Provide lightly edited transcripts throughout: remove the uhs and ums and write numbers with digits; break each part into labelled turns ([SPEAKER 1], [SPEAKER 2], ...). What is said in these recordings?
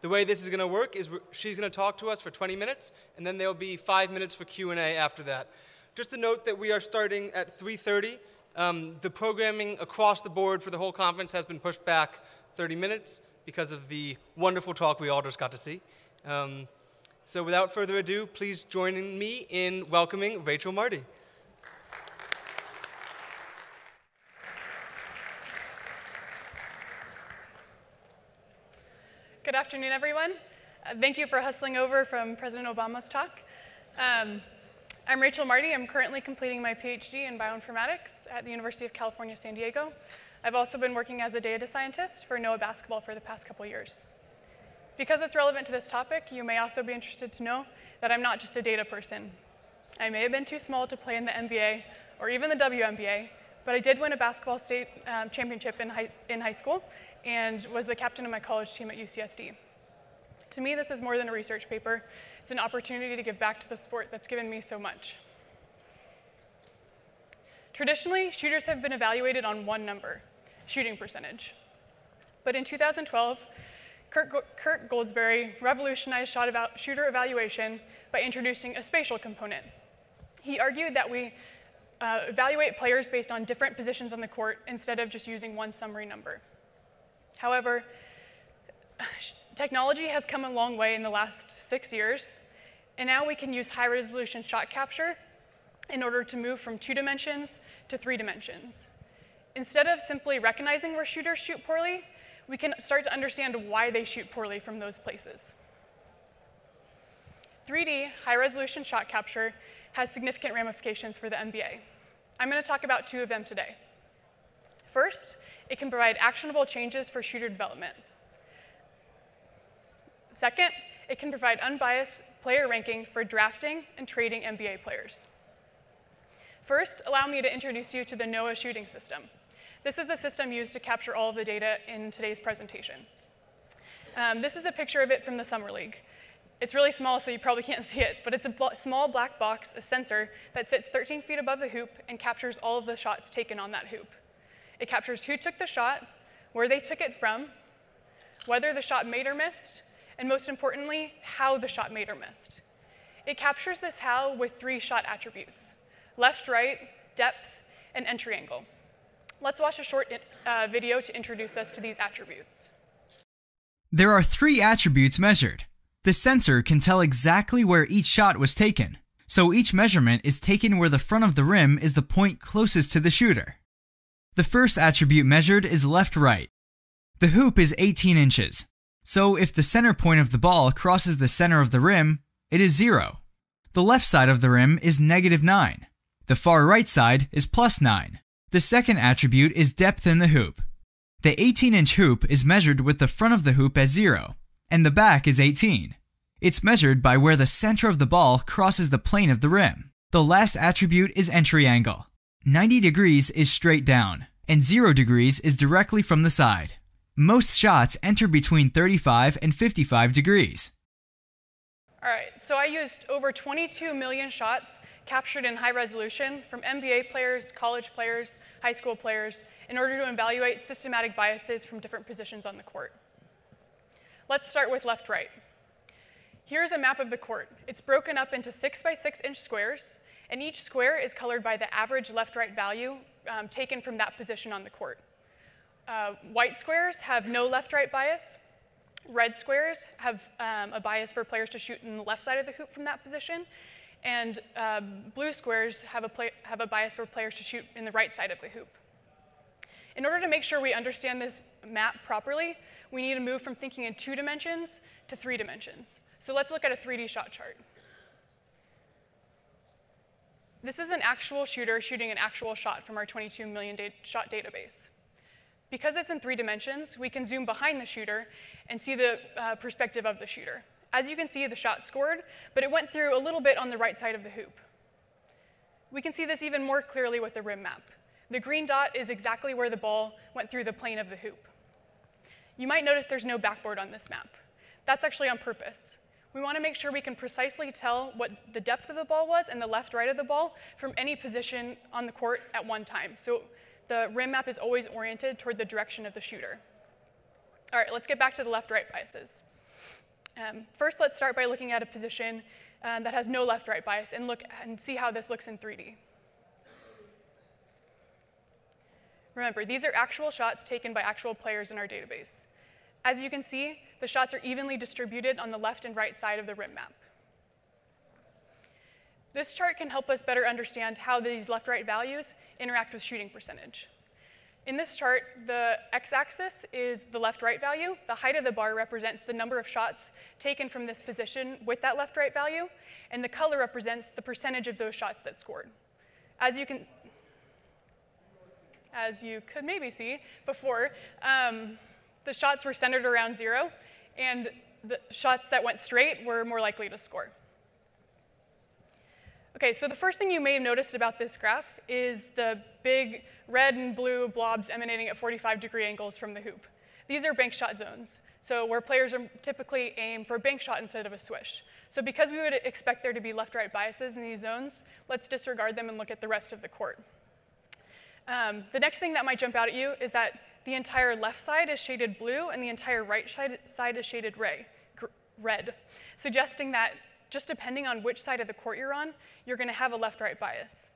[SPEAKER 1] The way this is going to work is she's going to talk to us for 20 minutes, and then there'll be 5 minutes for Q&A after that. Just to note that we are starting at 3:30. The programming across the board for the whole conference has been pushed back 30 minutes because of the wonderful talk we all just got to see. So without further ado, please join me in welcoming Rachel Marty.
[SPEAKER 2] Good afternoon, everyone. Thank you for hustling over from President Obama's talk. I'm Rachel Marty. I'm currently completing my PhD in bioinformatics at the University of California, San Diego. I've also been working as a data scientist for NOAA basketball for the past couple years. Because it's relevant to this topic, you may also be interested to know that I'm not just a data person. I may have been too small to play in the NBA or even the WNBA, but I did win a basketball state championship in high school and was the captain of my college team at UCSD. To me, this is more than a research paper. It's an opportunity to give back to the sport that's given me so much. Traditionally, shooters have been evaluated on one number, shooting percentage. But in 2012, Kurt Goldsberry revolutionized shooter evaluation by introducing a spatial component. He argued that we evaluate players based on different positions on the court instead of just using one summary number. However, technology has come a long way in the last 6 years, and now we can use high-resolution shot capture in order to move from 2 dimensions to 3 dimensions. Instead of simply recognizing where shooters shoot poorly, we can start to understand why they shoot poorly from those places. 3D high-resolution shot capture has significant ramifications for the NBA. I'm going to talk about 2 of them today. First, it can provide actionable changes for shooter development. Second, it can provide unbiased player ranking for drafting and trading NBA players. First, allow me to introduce you to the NOAA shooting system. This is the system used to capture all of the data in today's presentation. This is a picture of it from the Summer League. It's really small, so you probably can't see it, but it's a small black box, a sensor, that sits 13 feet above the hoop and captures all of the shots taken on that hoop. It captures who took the shot, where they took it from, whether the shot made or missed, and most importantly, how the shot made or missed. It captures this how with 3 shot attributes: left, right, depth, and entry angle. Let's watch a short video to introduce us to these attributes.
[SPEAKER 3] There are 3 attributes measured. The sensor can tell exactly where each shot was taken, so each measurement is taken where the front of the rim is the point closest to the shooter. The first attribute measured is left-right. The hoop is 18 inches, so if the center point of the ball crosses the center of the rim, it is 0. The left side of the rim is -9. The far right side is +9. The second attribute is depth in the hoop. The 18-inch hoop is measured with the front of the hoop as 0, and the back is 18. It's measured by where the center of the ball crosses the plane of the rim. The last attribute is entry angle. 90 degrees is straight down, and 0 degrees is directly from the side. Most shots enter between 35 and 55 degrees.
[SPEAKER 2] All right, so I used over 22 million shots captured in high resolution from NBA players, college players, high school players, in order to evaluate systematic biases from different positions on the court. Let's start with left-right. Here's a map of the court. It's broken up into 6 by 6 inch squares, and each square is colored by the average left-right value taken from that position on the court. White squares have no left-right bias. Red squares have a bias for players to shoot in the left side of the hoop from that position, and blue squares have a bias for players to shoot in the right side of the hoop. In order to make sure we understand this map properly, we need to move from thinking in 2 dimensions to 3 dimensions. So let's look at a 3D shot chart. This is an actual shooter shooting an actual shot from our 22 million shot database. Because it's in 3 dimensions, we can zoom behind the shooter and see the perspective of the shooter. As you can see, the shot scored, but it went through a little bit on the right side of the hoop. We can see this even more clearly with the rim map. The green dot is exactly where the ball went through the plane of the hoop. You might notice there's no backboard on this map. That's actually on purpose. We want to make sure we can precisely tell what the depth of the ball was and the left-right of the ball from any position on the court at one time. So the rim map is always oriented toward the direction of the shooter. All right, let's get back to the left-right biases. First, let's start by looking at a position that has no left-right bias and see how this looks in 3D. Remember, these are actual shots taken by actual players in our database. As you can see, the shots are evenly distributed on the left and right side of the rim map. This chart can help us better understand how these left-right values interact with shooting percentage. In this chart, the x-axis is the left-right value. The height of the bar represents the number of shots taken from this position with that left-right value, and the color represents the percentage of those shots that scored. As you could maybe see before, the shots were centered around 0, and the shots that went straight were more likely to score. Okay, so the first thing you may have noticed about this graph is the big red and blue blobs emanating at 45-degree angles from the hoop. These are bank shot zones, so where players are typically aim for a bank shot instead of a swish. So because we would expect there to be left-right biases in these zones, let's disregard them and look at the rest of the court. The next thing that might jump out at you is that the entire left side is shaded blue and the entire right side is shaded red, suggesting that just depending on which side of the court you're on, you're going to have a left-right bias.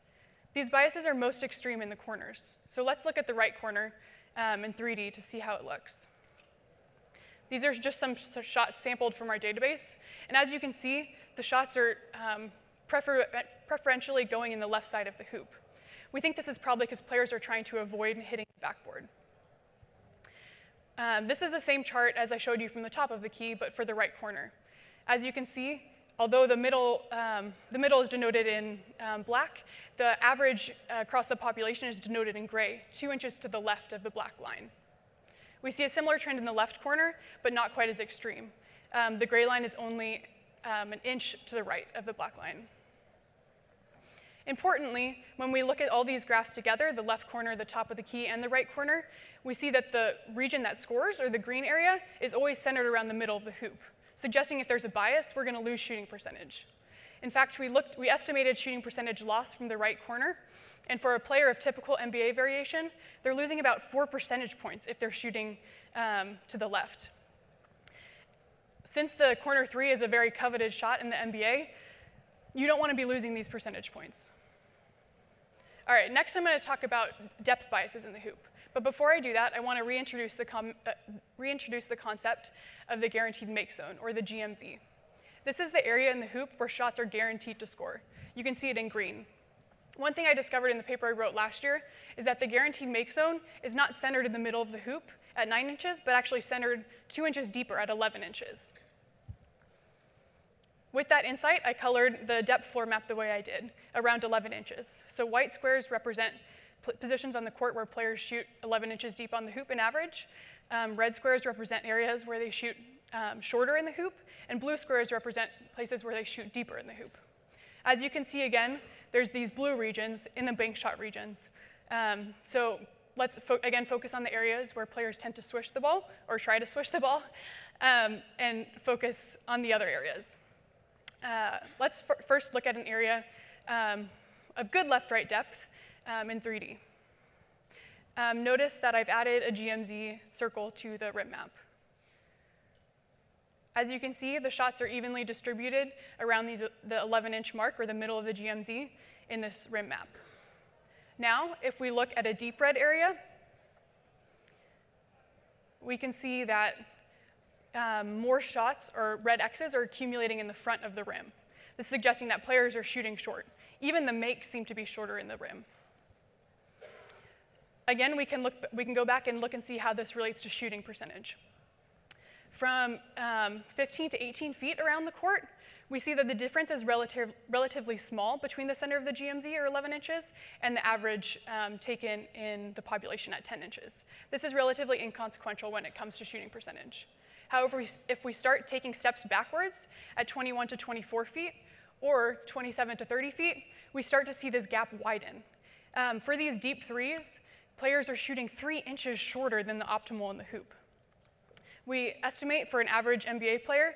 [SPEAKER 2] These biases are most extreme in the corners. So let's look at the right corner in 3D to see how it looks. These are just some shots sampled from our database. And as you can see, the shots are preferentially going in the left side of the hoop. We think this is probably because players are trying to avoid hitting the backboard. This is the same chart as I showed you from the top of the key, but for the right corner. As you can see, although the middle is denoted in black, the average across the population is denoted in gray, 2 inches to the left of the black line. We see a similar trend in the left corner, but not quite as extreme. The gray line is only an inch to the right of the black line. Importantly, when we look at all these graphs together, the left corner, the top of the key, and the right corner, we see that the region that scores, or the green area, is always centered around the middle of the hoop, suggesting if there's a bias, we're going to lose shooting percentage. In fact, we estimated shooting percentage loss from the right corner, and for a player of typical NBA variation, they're losing about 4 percentage points if they're shooting to the left. Since the corner 3 is a very coveted shot in the NBA, you don't want to be losing these percentage points. All right, next I'm going to talk about depth biases in the hoop. But before I do that, I want to reintroduce the concept of the guaranteed make zone, or the GMZ. This is the area in the hoop where shots are guaranteed to score. You can see it in green. One thing I discovered in the paper I wrote last year is that the guaranteed make zone is not centered in the middle of the hoop at 9 inches, but actually centered 2 inches deeper at 11 inches. With that insight, I colored the depth floor map the way I did, around 11 inches. So white squares represent positions on the court where players shoot 11 inches deep on the hoop in average. Red squares represent areas where they shoot shorter in the hoop, and blue squares represent places where they shoot deeper in the hoop. As you can see again, there's these blue regions in the bank shot regions. So let's again focus on the areas where players tend to swish the ball, or try to swish the ball, and focus on the other areas. Let's first look at an area of good left-right depth in 3D. Notice that I've added a GMZ circle to the rim map. As you can see, the shots are evenly distributed around the 11-inch mark, or the middle of the GMZ, in this rim map. Now, if we look at a deep red area, we can see that more shots, or red X's, are accumulating in the front of the rim. This is suggesting that players are shooting short. Even the makes seem to be shorter in the rim. Again, we can go back and look and see how this relates to shooting percentage. From 15 to 18 feet around the court, we see that the difference is relatively small between the center of the GMZ, or 11 inches, and the average taken in the population at 10 inches. This is relatively inconsequential when it comes to shooting percentage. However, if we start taking steps backwards at 21 to 24 feet, or 27 to 30 feet, we start to see this gap widen. For these deep threes, players are shooting 3 inches shorter than the optimal in the hoop. We estimate for an average NBA player,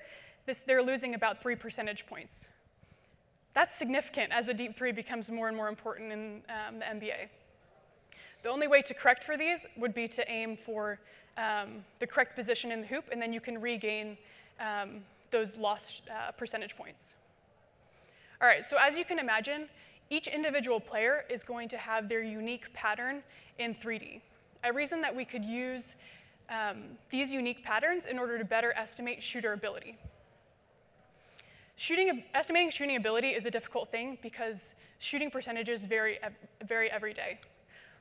[SPEAKER 2] they're losing about 3 percentage points. That's significant as the deep three becomes more and more important in the NBA. The only way to correct for these would be to aim for the correct position in the hoop, and then you can regain those lost percentage points. All right, so as you can imagine, each individual player is going to have their unique pattern in 3D. I reasoned that we could use these unique patterns in order to better estimate shooter ability. Estimating shooting ability is a difficult thing because shooting percentages vary every day.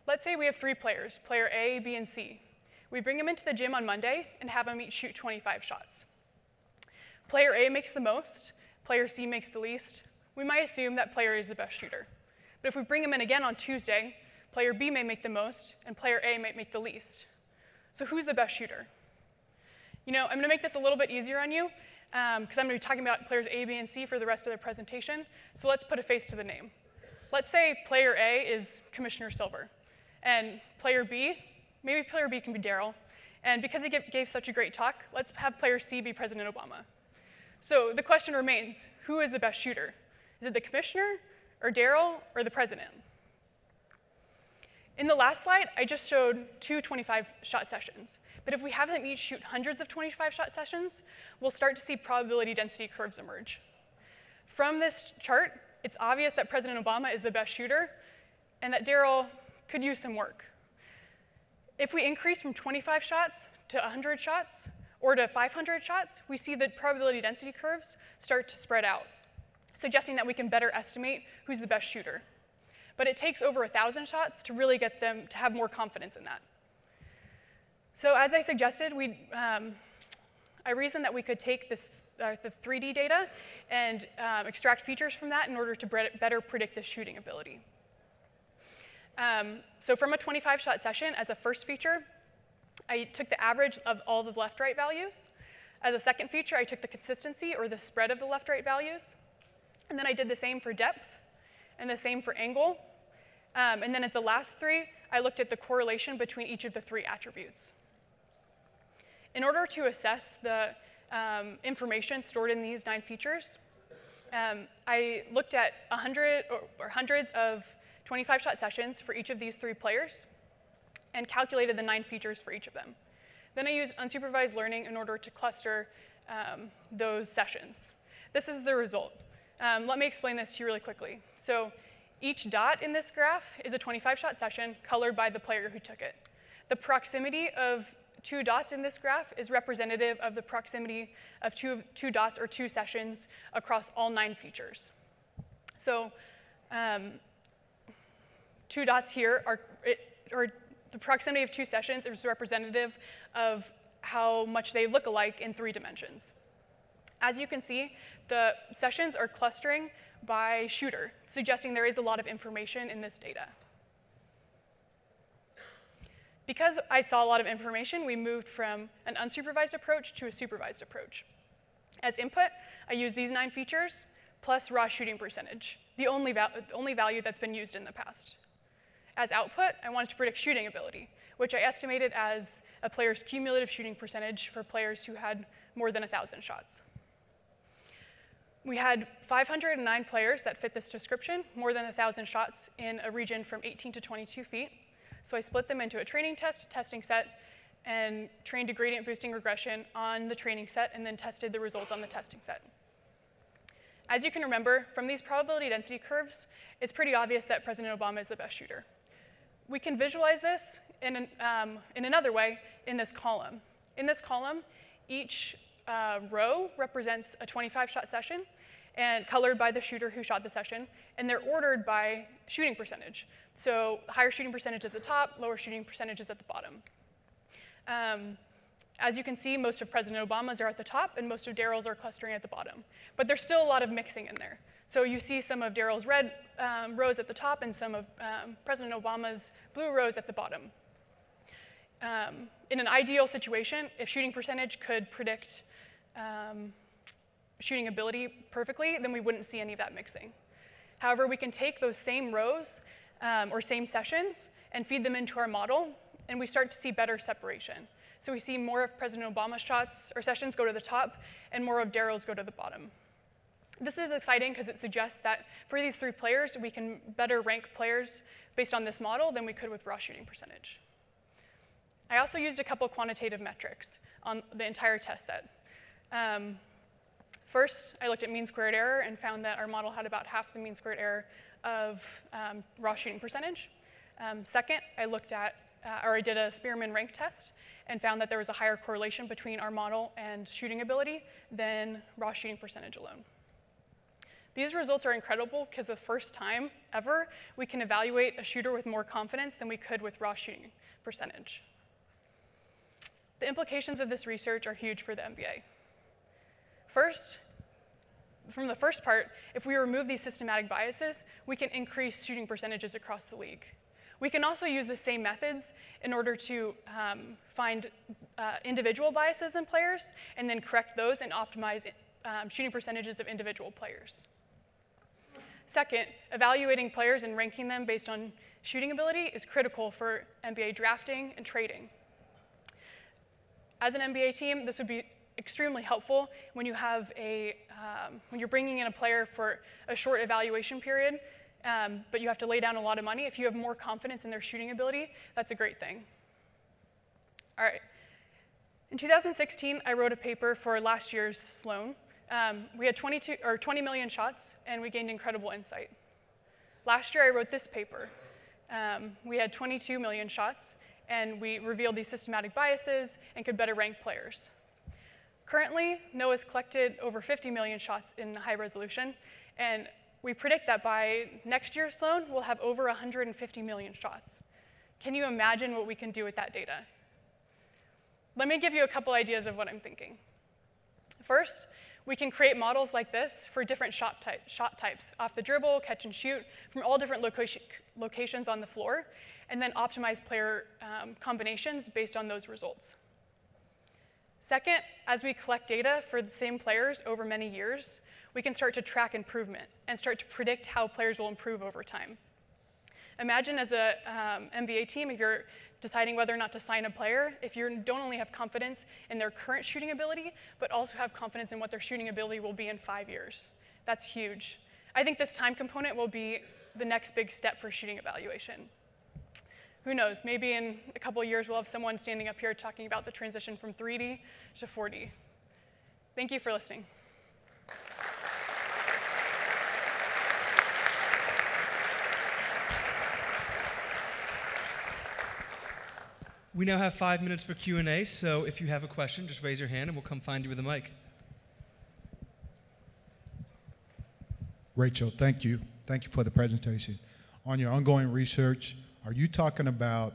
[SPEAKER 2] Let's say we have 3 players, player A, B, and C. We bring them into the gym on Monday and have them each shoot 25 shots. Player A makes the most, player C makes the least. We might assume that player A is the best shooter. But if we bring them in again on Tuesday, player B may make the most, and player A might make the least. So who's the best shooter? I'm going to make this a little bit easier on you, because I'm going to be talking about players A, B, and C for the rest of the presentation. So let's put a face to the name. Let's say player A is Commissioner Silver, and player B, maybe player B can be Daryl. And because he gave such a great talk, let's have player C be President Obama. So the question remains, who is the best shooter? Is it the commissioner, or Daryl, or the president? In the last slide, I just showed 2 25-shot sessions. But if we have them each shoot hundreds of 25-shot sessions, we'll start to see probability density curves emerge. From this chart, it's obvious that President Obama is the best shooter, and that Daryl could use some work. If we increase from 25 shots to 100 shots, or to 500 shots, we see the probability density curves start to spread out, suggesting that we can better estimate who's the best shooter. But it takes over 1,000 shots to really get them to have more confidence in that. So as I suggested, I reasoned that we could take the 3D data and extract features from that in order to better predict the shooting ability. So from a 25-shot session, as a first feature, I took the average of all the left-right values. As a second feature, I took the consistency, or the spread of the left-right values. And then I did the same for depth, and the same for angle. And then at the last 3, I looked at the correlation between each of the 3 attributes. In order to assess the information stored in these 9 features, I looked at hundreds of 25-shot sessions for each of these 3 players and calculated the 9 features for each of them. Then I used unsupervised learning in order to cluster those sessions. This is the result. Let me explain this to you really quickly. So each dot in this graph is a 25-shot session colored by the player who took it. The proximity of 2 dots in this graph is representative of the proximity of two dots or 2 sessions across all 9 features. So 2 dots here or the proximity of 2 sessions is representative of how much they look alike in 3 dimensions. As you can see, the sessions are clustering by shooter, suggesting there is a lot of information in this data. Because I saw a lot of information, we moved from an unsupervised approach to a supervised approach. As input, I used these 9 features plus raw shooting percentage, the only value that's been used in the past. As output, I wanted to predict shooting ability, which I estimated as a player's cumulative shooting percentage for players who had more than 1,000 shots. We had 509 players that fit this description, more than 1,000 shots in a region from 18 to 22 feet. So I split them into a training test, testing set, and trained a gradient boosting regression on the training set, and then tested the results on the testing set. As you can remember, from these probability density curves, it's pretty obvious that President Obama is the best shooter. We can visualize this in another way in this column. In this column, each row represents a 25-shot session, and colored by the shooter who shot the session, and they're ordered by shooting percentage. So higher shooting percentage at the top, lower shooting percentages at the bottom. As you can see, most of President Obama's are at the top, and most of Daryl's are clustering at the bottom. But there's still a lot of mixing in there. So you see some of Daryl's red rows at the top and some of President Obama's blue rows at the bottom. In an ideal situation, if shooting percentage could predict shooting ability perfectly, then we wouldn't see any of that mixing. However, we can take those same rows or same sessions and feed them into our model, and we start to see better separation. So we see more of President Obama's shots or sessions go to the top, and more of Daryl's go to the bottom. This is exciting because it suggests that for these 3 players, we can better rank players based on this model than we could with raw shooting percentage. I also used a couple quantitative metrics on the entire test set. First, I looked at mean squared error and found that our model had about half the mean squared error of raw shooting percentage. Second, I looked at, or I did a Spearman rank test and found that there was a higher correlation between our model and shooting ability than raw shooting percentage alone. These results are incredible because the first time ever we can evaluate a shooter with more confidence than we could with raw shooting percentage. The implications of this research are huge for the NBA. First, from the first part, if we remove these systematic biases, we can increase shooting percentages across the league. We can also use the same methods in order to find individual biases in players and then correct those and optimize shooting percentages of individual players. Second, evaluating players and ranking them based on shooting ability is critical for NBA drafting and trading. As an NBA team, this would be extremely helpful when you have when you're bringing in a player for a short evaluation period, but you have to lay down a lot of money. If you have more confidence in their shooting ability, that's a great thing. All right. In 2016, I wrote a paper for last year's Sloan. We had 20 million shots, and we gained incredible insight. Last year, I wrote this paper. We had 22 million shots, and we revealed these systematic biases and could better rank players. Currently, NOAA's collected over 50 million shots in high resolution, and we predict that by next year's Sloan, we'll have over 150 million shots. Can you imagine what we can do with that data? Let me give you a couple ideas of what I'm thinking. First, we can create models like this for different shot types, off the dribble, catch and shoot, from all different locations on the floor, and then optimize player combinations based on those results. Second, as we collect data for the same players over many years, we can start to track improvement and start to predict how players will improve over time. Imagine as an NBA team, if you're deciding whether or not to sign a player, if you don't only have confidence in their current shooting ability, but also have confidence in what their shooting ability will be in 5 years. That's huge. I think this time component will be the next big step for shooting evaluation. Who knows, maybe in a couple of years we'll have someone standing up here talking about the transition from 3D to 4D. Thank you for listening.
[SPEAKER 1] We now have 5 minutes for Q&A, so if you have a question, just raise your hand and we'll come find you with a mic.
[SPEAKER 4] Rachel, thank you. Thank you for the presentation. On your ongoing research, are you talking about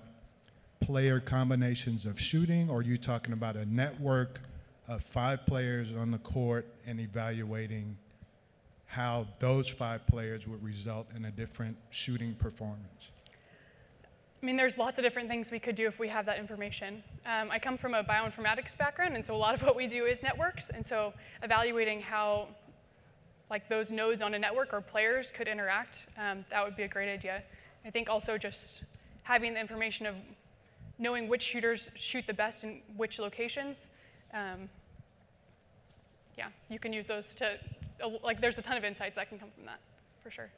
[SPEAKER 4] player combinations of shooting, or are you talking about a network of 5 players on the court and evaluating how those 5 players would result in a different shooting performance?
[SPEAKER 2] I mean, there's lots of different things we could do if we have that information. I come from a bioinformatics background, and so a lot of what we do is networks, and so evaluating how those nodes on a network or players could interact, that would be a great idea. I think also just having the information of knowing which shooters shoot the best in which locations, yeah, you can use those to, there's a ton of insights that can come from that, for sure.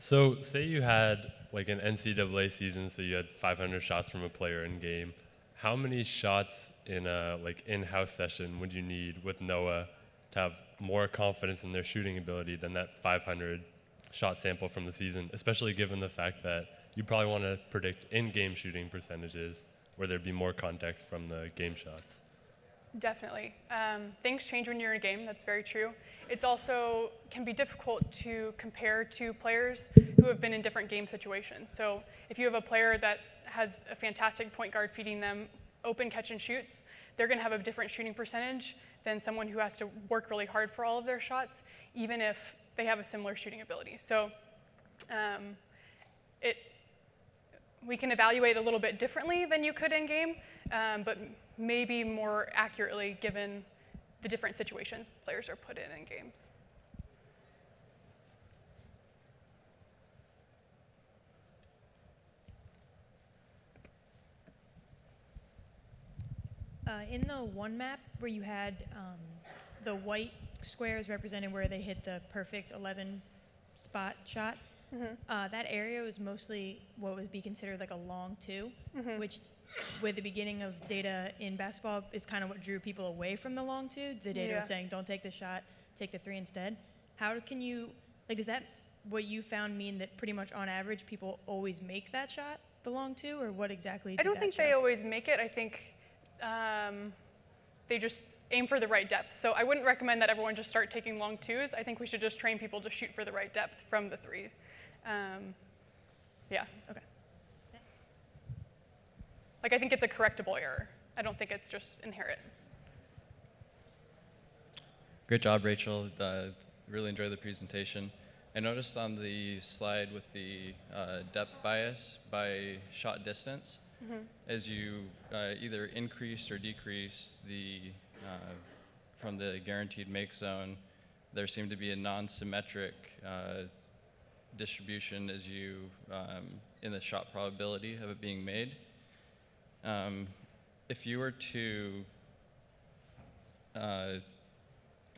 [SPEAKER 5] So say you had an NCAA season, so you had 500 shots from a player in game. How many shots in a in-house session would you need with NOAA to have more confidence in their shooting ability than that 500 shot sample from the season, especially given the fact that you probably want to predict in-game shooting percentages where there'd be more context from the game shots?
[SPEAKER 2] Definitely. Things change when you're in a game, that's very true. It's also can be difficult to compare to players who have been in different game situations. So if you have a player that has a fantastic point guard feeding them open catch and shoots, they're going to have a different shooting percentage than someone who has to work really hard for all of their shots, even if they have a similar shooting ability. So we can evaluate a little bit differently than you could in game, but maybe more accurately given the different situations players are put in games.
[SPEAKER 6] In the one map where you had the white squares representing where they hit the perfect 11 spot shot, that area was mostly what would be considered like a long 2, which with the beginning of data in basketball is kind of what drew people away from the long two. The data was saying, don't take the shot, take the three instead. How can you, like, does that, what you found mean that pretty much on average people always make that shot, the long two, or what exactly did
[SPEAKER 2] I don't
[SPEAKER 6] that
[SPEAKER 2] think
[SPEAKER 6] show?
[SPEAKER 2] they always make it. I think they just aim for the right depth. So I wouldn't recommend that everyone just start taking long twos. I think we should just train people to shoot for the right depth from the three. Yeah.
[SPEAKER 6] Okay.
[SPEAKER 2] Like, I think it's a correctable error. I don't think it's just inherent.
[SPEAKER 7] Great job, Rachel. Really enjoyed the presentation. I noticed on the slide with the depth bias by shot distance, as you either increased or decreased the from the guaranteed make zone, there seemed to be a non-symmetric distribution as you in the shot probability of it being made. If you were to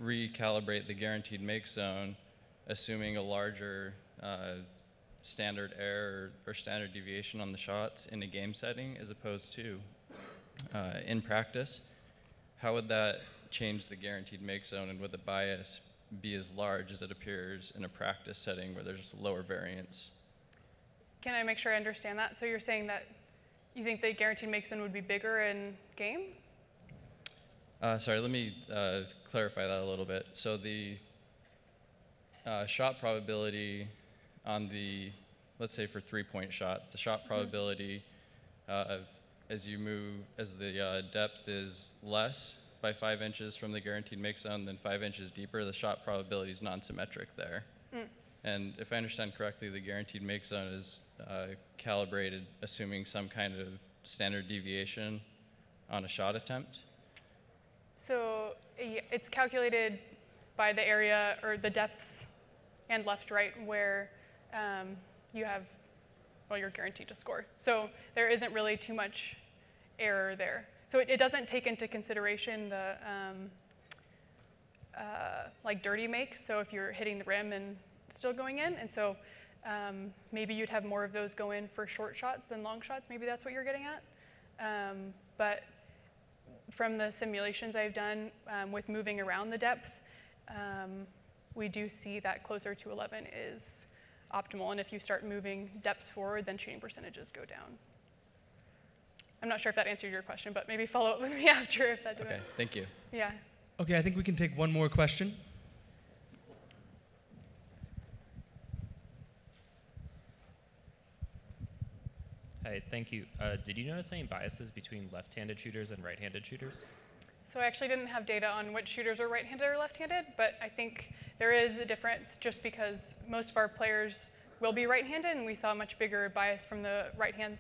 [SPEAKER 7] recalibrate the guaranteed make zone, assuming a larger standard error or standard deviation on the shots in a game setting as opposed to in practice, how would that change the guaranteed make zone, and would the bias be as large as it appears in a practice setting where there's lower variance?
[SPEAKER 2] Can I make sure I understand that? So you're saying that you think the guaranteed make zone would be bigger in games?
[SPEAKER 7] Sorry, let me clarify that a little bit. So the shot probability on the, let's say for 3-point shots, the shot probability as you move, as the depth is less by 5 inches from the guaranteed make zone than 5 inches deeper, the shot probability is non-symmetric there. And if I understand correctly, the guaranteed make zone is calibrated assuming some kind of standard deviation on a shot attempt.
[SPEAKER 2] So it's calculated by the area or the depths and left, right, where you have, well, you're guaranteed to score. So there isn't really too much error there. So it doesn't take into consideration the like dirty makes. So if you're hitting the rim and still going in, and so maybe you'd have more of those go in for short shots than long shots. Maybe that's what you're getting at. But from the simulations I've done with moving around the depth, we do see that closer to 11 is optimal. And if you start moving depths forward, then shooting percentages go down. I'm not sure if that answered your question, but maybe follow up with me after if that did.
[SPEAKER 7] Okay, thank you.
[SPEAKER 2] Yeah.
[SPEAKER 1] Okay, I think we can take one more question.
[SPEAKER 8] Hi, thank you. Did you notice any biases between left-handed shooters and right-handed shooters?
[SPEAKER 2] So I actually didn't have data on which shooters were right-handed or left-handed, but I think there is a difference just because most of our players will be right-handed, and we saw a much bigger bias from the right-hand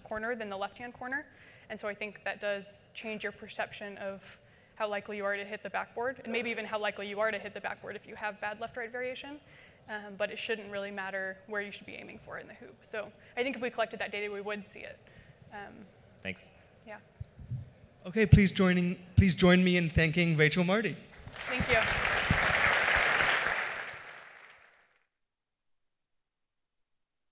[SPEAKER 2] corner than the left-hand corner. And so I think that does change your perception of how likely you are to hit the backboard, and maybe even how likely you are to hit the backboard if you have bad left-right variation. But it shouldn't really matter where you should be aiming for in the hoop. So I think if we collected that data, we would see it.
[SPEAKER 8] Thanks.
[SPEAKER 2] Yeah.
[SPEAKER 1] Okay, please join me in thanking Rachel Marty.
[SPEAKER 2] Thank you.